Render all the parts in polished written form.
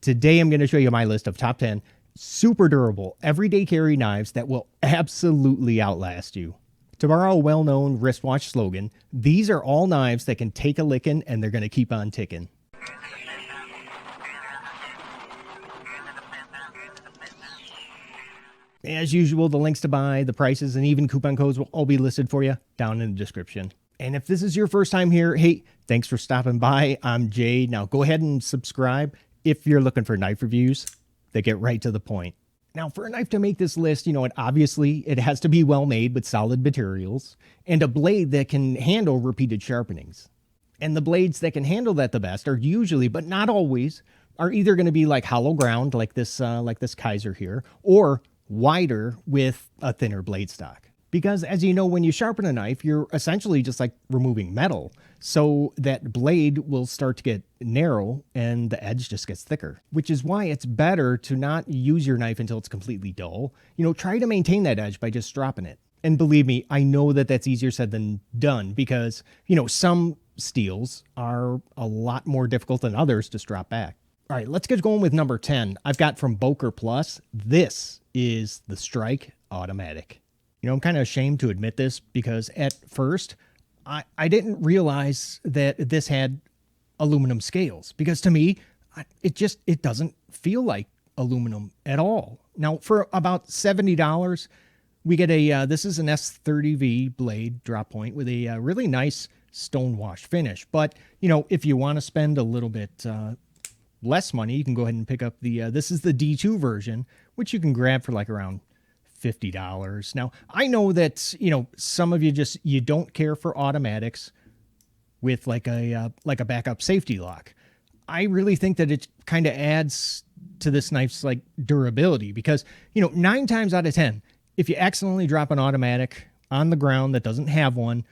Today I'm going to show you my list of top 10 super durable everyday carry knives that will absolutely outlast you. To borrow a well-known wristwatch slogan, these are all knives that can take a licking and they're going to keep on ticking. As usual, the links to buy, the prices, and even coupon codes will all be listed for you down in the description. And if this is your first time here, hey, thanks for stopping by. I'm Jay. Now go ahead and subscribe if you're looking for knife reviews that get right to the point. Now, for a knife to make this list, obviously it has to be well made with solid materials and a blade that can handle repeated sharpenings. And the blades that can handle that the best are usually, but not always, are either going to be like hollow ground, like this Kizer here, or wider with a thinner blade stock. Because as you know, when you sharpen a knife, you're essentially just like removing metal. So that blade will start to get narrow and the edge just gets thicker, which is why it's better to not use your knife until it's completely dull. Try to maintain that edge by just dropping it. And believe me, I know that that's easier said than done because, some steels are a lot more difficult than others to strap back. All right, let's get going with number 10. I've got from Boker Plus. This is the Strike Automatic. I'm kind of ashamed to admit this because at first I didn't realize that this had aluminum scales because to me, it doesn't feel like aluminum at all. Now for about $70, we get this is an S30V blade drop point with a really nice stonewash finish. But, if you want to spend a little bit less money, you can go ahead and pick up this is the D2 version, which you can grab for like around $50. Now, I know that, some of you don't care for automatics with like a backup safety lock. I really think that it kind of adds to this knife's like durability because, 9 times out of 10, if you accidentally drop an automatic on the ground that doesn't have one,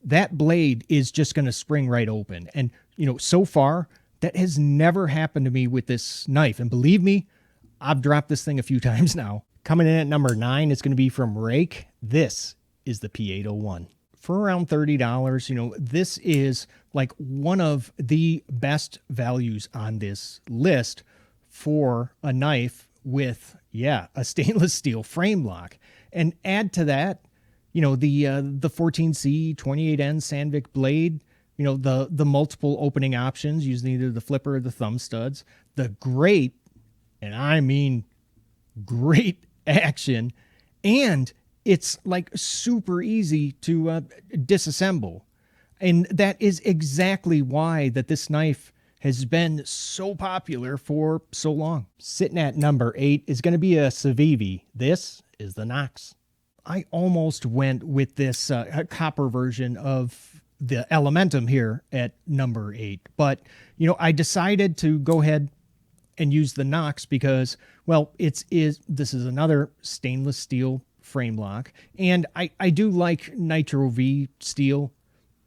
that blade is just going to spring right open. And, so far that has never happened to me with this knife. And believe me, I've dropped this thing a few times now. Coming in at number 9 is going to be from Rake. This is the P801. For around $30, this is like one of the best values on this list for a knife with, a stainless steel frame lock. And add to that, the 14C 28N Sandvik blade, the multiple opening options using either the flipper or the thumb studs, the great, and I mean great action, and it's like super easy to disassemble. And that is exactly why that this knife has been so popular for so long. Sitting at number 8 is going to be a Civivi. This is the Knox. I almost went with this copper version of the Elementum here at number 8, but I decided to go ahead and use the Knox because, well, this is another stainless steel frame lock, and I do like Nitro V steel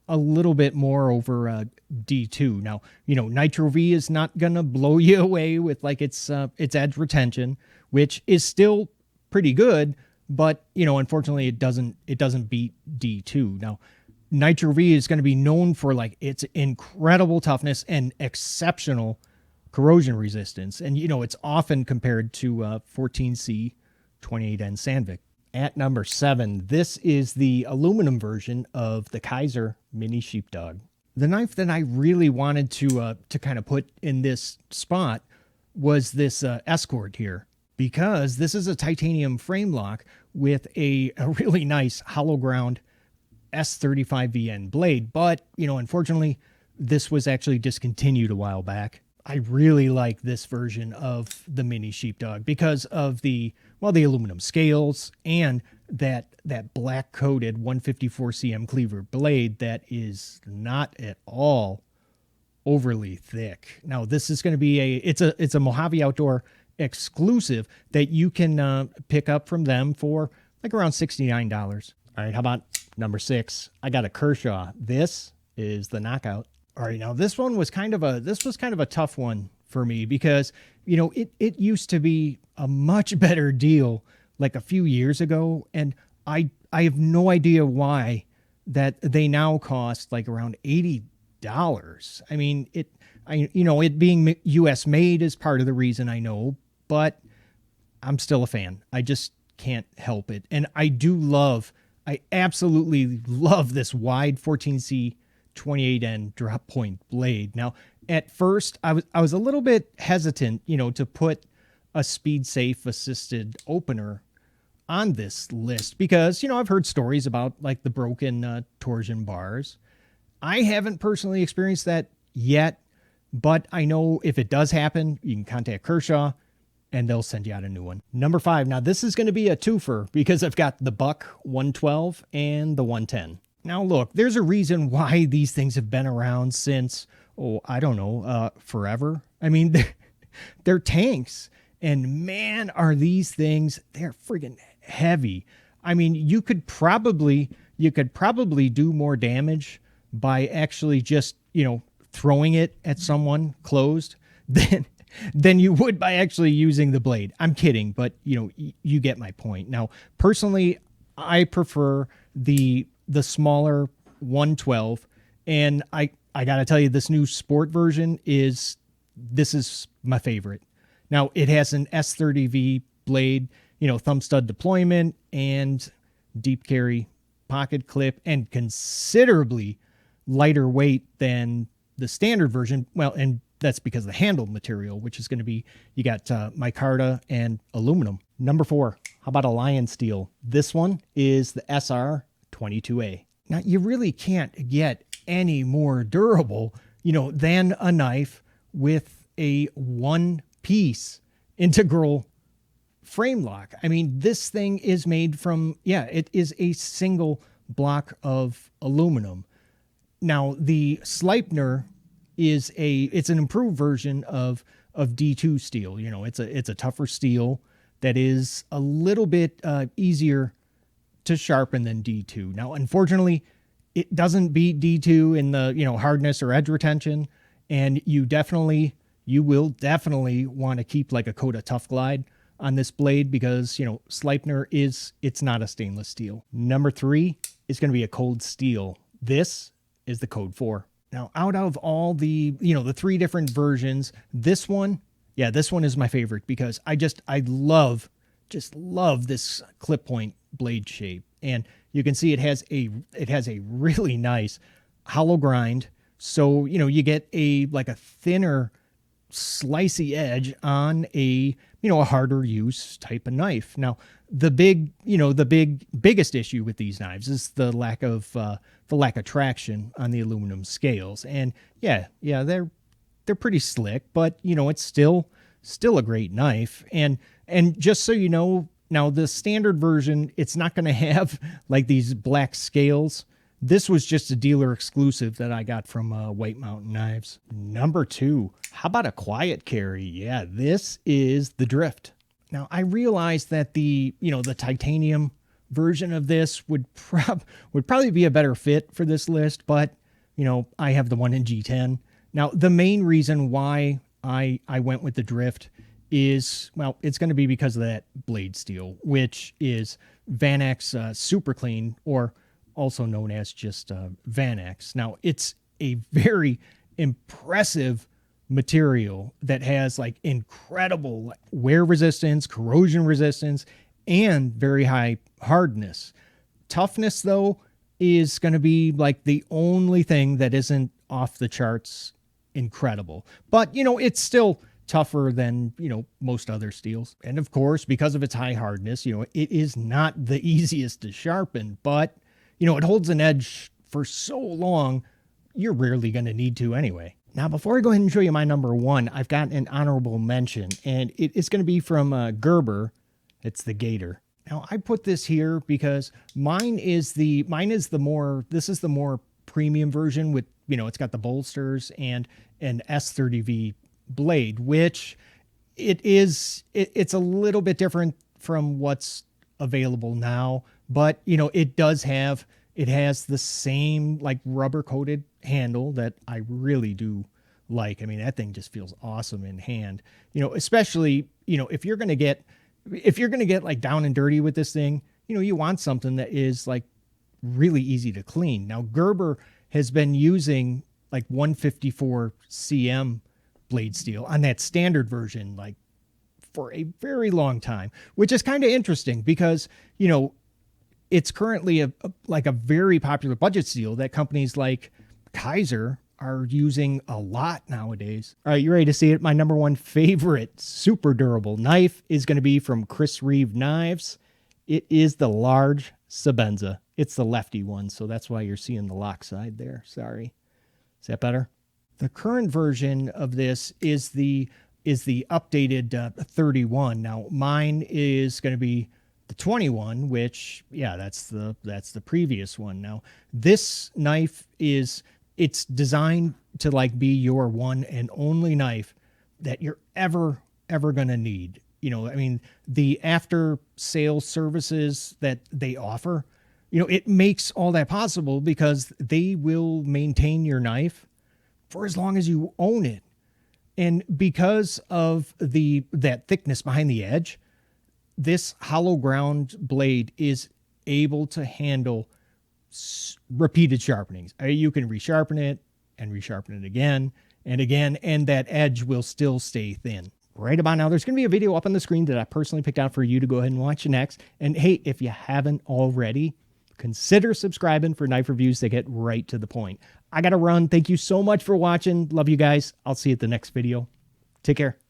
a little bit more over D2. Now, Nitro V is not gonna blow you away with like its edge retention, which is still pretty good, but unfortunately it doesn't beat D2. Now, Nitro V is going to be known for like its incredible toughness and exceptional corrosion resistance. And, it's often compared to 14C 28N Sandvik. At number 7, this is the aluminum version of the Kizer Mini Sheepdog. The knife that I really wanted to kind of put in this spot was this Escort here, because this is a titanium frame lock with a really nice hollow ground S35VN blade. But, unfortunately, this was actually discontinued a while back. I really like this version of the Mini Sheepdog because of the aluminum scales and that black coated 154 cm cleaver blade that is not at all overly thick. Now, this is going to be it's a Mojave Outdoor exclusive that you can pick up from them for like around $69. All right, how about number 6? I got a Kershaw. This is the Knockout. All right, now this was kind of a tough one for me because, it used to be a much better deal like a few years ago, and I have no idea why that they now cost like around $80 I mean, it being US made is part of the reason, I know, but I'm still a fan. I just can't help it. And I absolutely love this wide 14C 28N drop point blade. Now, at first, I was a little bit hesitant, to put a speed safe assisted opener on this list because, I've heard stories about like the broken torsion bars. I haven't personally experienced that yet, but I know if it does happen, you can contact Kershaw and they'll send you out a new one. Number 5. Now this is going to be a twofer because I've got the Buck 112 and the 110. Now look, there's a reason why these things have been around since, forever. I mean, they're tanks, and man, are these things, they're friggin' heavy. I mean, you could probably do more damage by actually just, throwing it at someone closed than you would by actually using the blade. I'm kidding, but you get my point. Now, personally, I prefer the smaller 112, and I gotta tell you, this new sport version is my favorite. Now, it has an S30V blade, thumb stud deployment and deep carry pocket clip, and considerably lighter weight than the standard version. Well, and that's because of the handle material, which is going to be, you got micarta and aluminum. Number 4, how about a Lion Steel? This one is the SR22A. Now, you really can't get any more durable, than a knife with a one-piece integral frame lock. I mean, this thing is made from, it is a single block of aluminum. Now, the Sleipner it's an improved version of D2 steel. It's a tougher steel that is a little bit easier to sharpen than D2. Now, unfortunately, it doesn't beat D2 in the, hardness or edge retention. And you will definitely want to keep like a coat of Tough Glide on this blade because, Sleipner it's not a stainless steel. Number 3 is going to be a cold steel. This is the Code 4. Now, out of all the 3 different versions, this one is my favorite because I love this clip point blade shape. And you can see it has a really nice hollow grind. So, you get a thinner slicey edge on a harder use type of knife. Now, the biggest issue with these knives is the lack of traction on the aluminum scales. And they're pretty slick, but it's still a great knife. And just so you know, now the standard version, it's not going to have like these black scales. This was just a dealer exclusive that I got from White Mountain Knives. Number 2, how about a quiet carry? Yeah, this is the Drift. Now, I realized that the titanium version of this would probably be a better fit for this list, but, I have the one in G10. Now, the main reason why I went with the Drift is, it's going to be because of that blade steel, which is Vanex Super Clean, or also known as just Vanex. Now, it's a very impressive material that has like incredible wear resistance, corrosion resistance, and very high hardness. Toughness, though, is going to be like the only thing that isn't off the charts incredible. But, it's still tougher than, most other steels. And of course, because of its high hardness, it is not the easiest to sharpen, but it holds an edge for so long, you're rarely going to need to anyway. Now, before I go ahead and show you my number 1, I've got an honorable mention, and it's going to be from Gerber. It's the Gator. Now, I put this here because this is the more premium version with, it's got the bolsters and an S30V blade, which it's a little bit different from what's available now, but it has the same like rubber coated handle that I really do like. I mean, that thing just feels awesome in hand, especially, if you're going to get like down and dirty with this thing, you want something that is like really easy to clean. Now, Gerber has been using like 154 cm blade steel on that standard version, like for a very long time, which is kind of interesting because, you know, it's currently a very popular budget steel that companies like Kizer are using a lot nowadays. All right, you ready to see it? My number one favorite super durable knife is going to be from Chris Reeve Knives. It is the large Sabenza. It's the lefty one, so that's why you're seeing the lock side there. Sorry. Is that better? The current version of this is the updated 31. Now, mine is going to be the 21, which, yeah, that's the previous one. Now, this knife it's designed to like be your one and only knife that you're ever going to need. You know, I mean, the after sales services that they offer, you know, it makes all that possible because they will maintain your knife for as long as you own it. And because of that thickness behind the edge, this hollow ground blade is able to handle repeated sharpenings. You can resharpen it and resharpen it again and again, and that edge will still stay thin. Right about now, there's going to be a video up on the screen that I personally picked out for you to go ahead and watch next. And hey, if you haven't already, consider subscribing for knife reviews that get right to the point. I got to run. Thank you so much for watching. Love you guys. I'll see you at the next video. Take care.